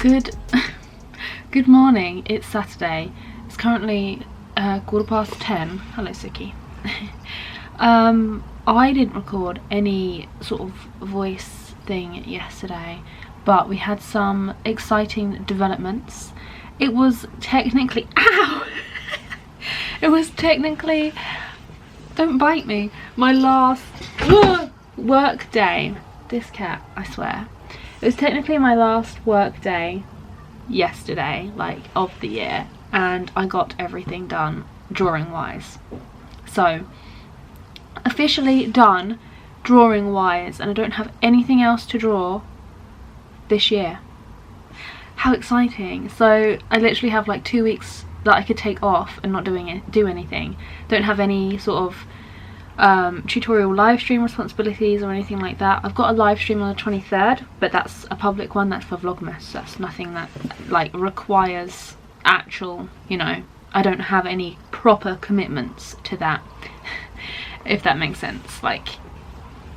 Good good morning. It's Saturday. It's currently 10:15. Hello, Suki. I didn't record any sort of voice thing yesterday, but we had some exciting developments. It was technically it was technically, don't bite me, my last work day. This cat, I swear. It was technically my last work day yesterday, like, of the year, and I got everything done drawing wise. So officially done drawing wise, and I don't have anything else to draw this year. How exciting. So I literally have like 2 weeks that I could take off and not do anything. Don't have any sort of tutorial live stream responsibilities or anything like that. I've got a live stream on the 23rd, but that's a public one. That's for Vlogmas. That's nothing that like requires actual, you know, I don't have any proper commitments to that. If that makes sense. Like,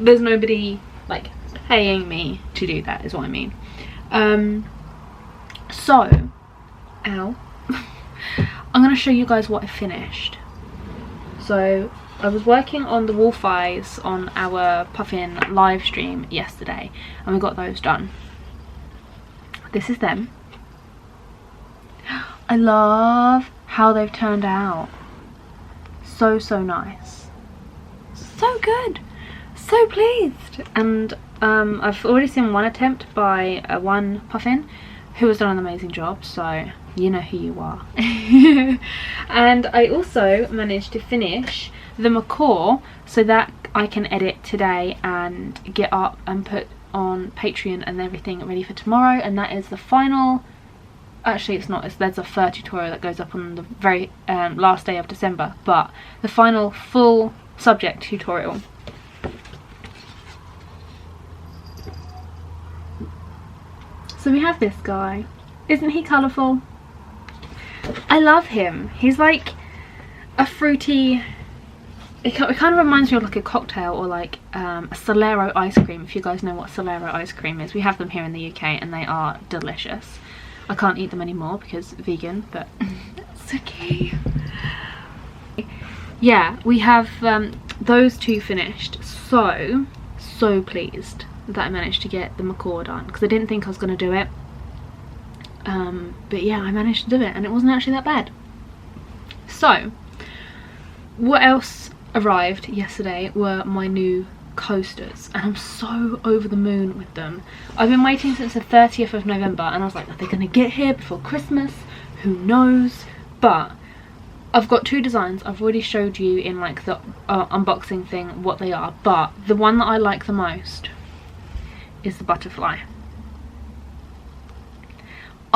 there's nobody like paying me to do that, is what I mean. So ow. I'm gonna show you guys what I finished. So I was working on the wolf eyes on our puffin live stream yesterday, and we got those done. This is them. I love how they've turned out. So nice. So good. So pleased. And I've already seen one attempt by one puffin who has done an amazing job, so you know who you are. And I also managed to finish the macaw so that I can edit today and get up and put on Patreon and everything ready for tomorrow. And that is the final, actually it's not, there's a fur tutorial that goes up on the very last day of December, but the final full subject tutorial. So we have this guy. Isn't he colourful? I love him. He's like a fruity, it kind of reminds me of like a cocktail, or like a Solero ice cream, if you guys know what Solero ice cream is. We have them here in the UK and they are delicious. I can't eat them anymore because vegan, but it's okay. Yeah, we have those two finished. So pleased that I managed to get the macaw done, because I didn't think I was going to do it. But yeah, I managed to do it and it wasn't actually that bad. So what else arrived yesterday were my new coasters, and I'm so over the moon with them. I've been waiting since the 30th of November and I was like, are they going to get here before Christmas? Who knows? But I've got two designs. I've already showed you in like the unboxing thing what they are, but the one that I like the most is the butterfly.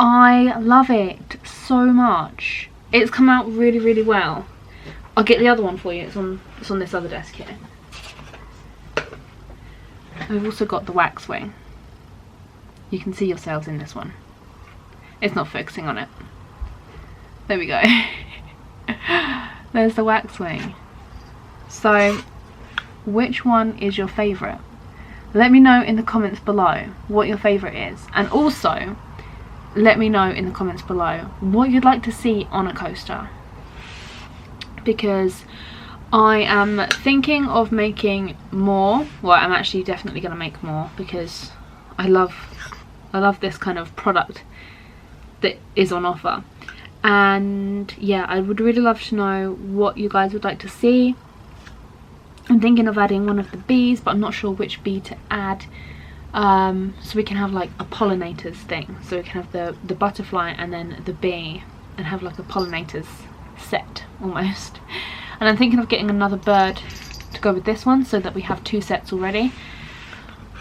I love it so much. It's come out really well. I'll get the other one for you. It's on this other desk here. We've also got the wax wing. You can see yourselves in this one. It's not focusing on it. There we go. There's the wax wing. So which one is your favourite? Let me know in the comments below what your favourite is, and also let me know in the comments below what you'd like to see on a coaster, because I am thinking of making more. Well, I'm actually definitely going to make more, because I love this kind of product that is on offer. And yeah, I would really love to know what you guys would like to see. I'm thinking of adding one of the bees, but I'm not sure which bee to add. So we can have like a pollinators thing, so we can have the butterfly and then the bee, and have like a pollinators set almost. And I'm thinking of getting another bird to go with this one, so that we have two sets already.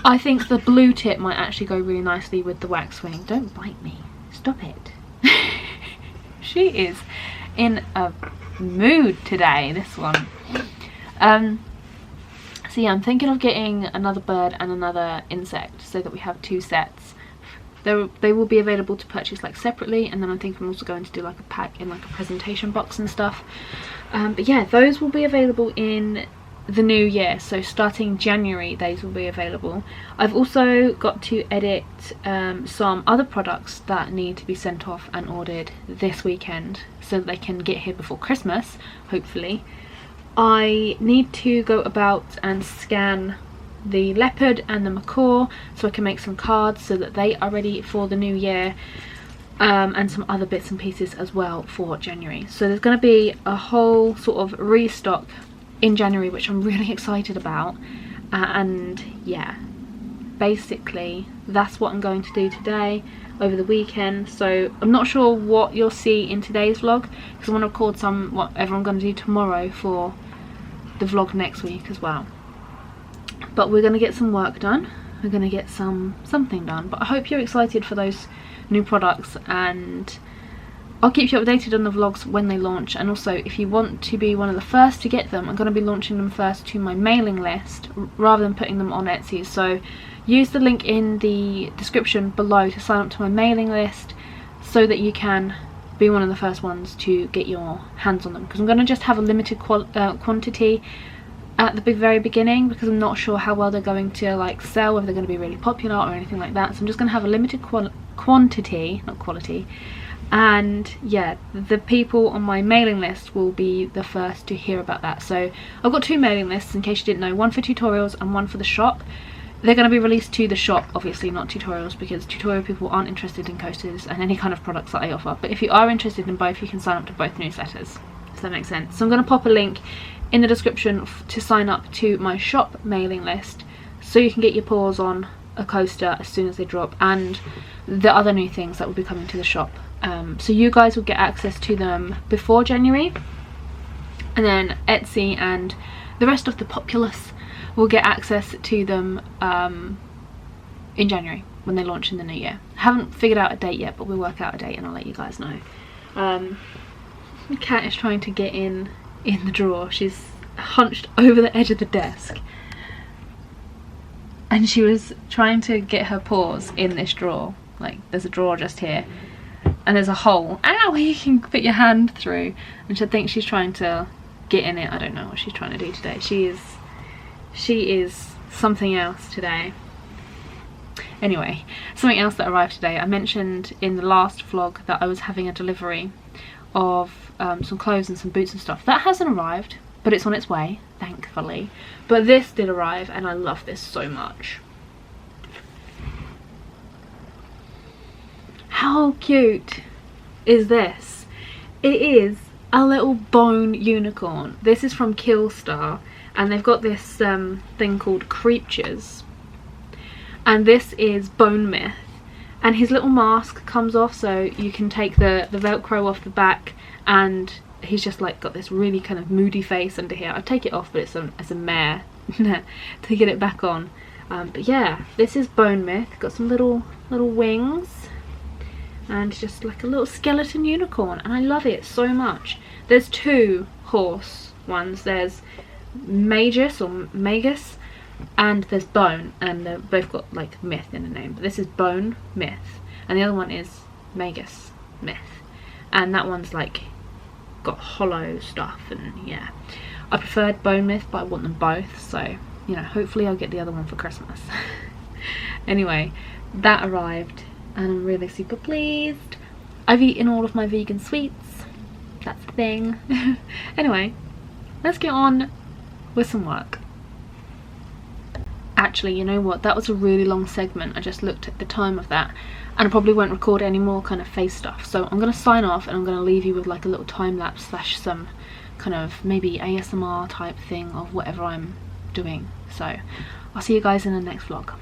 I think the blue tip might actually go really nicely with the waxwing. Don't bite me, stop it. She is in a mood today, this one. So yeah, I'm thinking of getting another bird and another insect, so that we have two sets. They will be available to purchase like separately, and then I think I'm also going to do like a pack in like a presentation box and stuff. But yeah, those will be available in the new year, so starting January these will be available. I've also got to edit some other products that need to be sent off and ordered this weekend so that they can get here before Christmas, hopefully. I need to go about and scan the leopard and the macaw so I can make some cards so that they are ready for the new year, and some other bits and pieces as well for January. So there's going to be a whole sort of restock in January, which I'm really excited about. And yeah, basically that's what I'm going to do today over the weekend. So I'm not sure what you'll see in today's vlog, because I want to record whatever I'm going to do tomorrow for the vlog next week as well. But we're going to get some work done, we're going to get something done. But I hope you're excited for those new products, and I'll keep you updated on the vlogs when they launch. And also, if you want to be one of the first to get them, I'm going to be launching them first to my mailing list rather than putting them on Etsy. So use the link in the description below to sign up to my mailing list so that you can be one of the first ones to get your hands on them, because I'm going to just have a limited quantity at the very beginning, because I'm not sure how well they're going to like sell, whether they're going to be really popular or anything like that. So I'm just going to have a limited quantity, not quality. And yeah, the people on my mailing list will be the first to hear about that. So I've got two mailing lists, in case you didn't know, one for tutorials and one for the shop. They're going to be released to the shop, obviously, not tutorials, because tutorial people aren't interested in coasters and any kind of products that I offer. But if you are interested in both, you can sign up to both newsletters, if that makes sense. So I'm going to pop a link in the description to sign up to my shop mailing list so you can get your paws on a coaster as soon as they drop, and the other new things that will be coming to the shop. So you guys will get access to them before January, and then Etsy and the rest of the populace will get access to them in January when they launch in the new year. I haven't figured out a date yet, but we'll work out a date and I'll let you guys know. The cat is trying to get in the drawer. She's hunched over the edge of the desk and she was trying to get her paws in this drawer. Like, there's a drawer just here and there's a hole, ow, where you can put your hand through, and I think she's trying to get in it. I don't know what she's trying to do today. She is something else today. Anyway, something else that arrived today. I mentioned in the last vlog that I was having a delivery of some clothes and some boots and stuff. That hasn't arrived, but it's on its way, thankfully. But this did arrive and I love this so much. How cute is this? It is a little bone unicorn. This is from Killstar, and they've got this thing called Creatures, and this is Bone Myth, and his little mask comes off so you can take the velcro off the back, and he's just like got this really kind of moody face under here. I take it off, but it's a mare to get it back on. But yeah, this is Bone Myth. Got some little wings and just like a little skeleton unicorn, and I love it so much. There's two horse ones. There's Magus or Magus, and there's Bone, and they've both got like myth in the name. But this is Bone Myth, and the other one is Magus Myth, and that one's like got hollow stuff. And yeah, I preferred Bone Myth, but I want them both, so you know, hopefully I'll get the other one for Christmas. Anyway, that arrived and I'm really super pleased. I've eaten all of my vegan sweets, that's the thing. Anyway, let's get on with some work. Actually, you know what, that was a really long segment. I just looked at the time of that, and I probably won't record any more kind of face stuff, so I'm going to sign off and I'm going to leave you with like a little time lapse slash some kind of maybe ASMR type thing of whatever I'm doing. So I'll see you guys in the next vlog.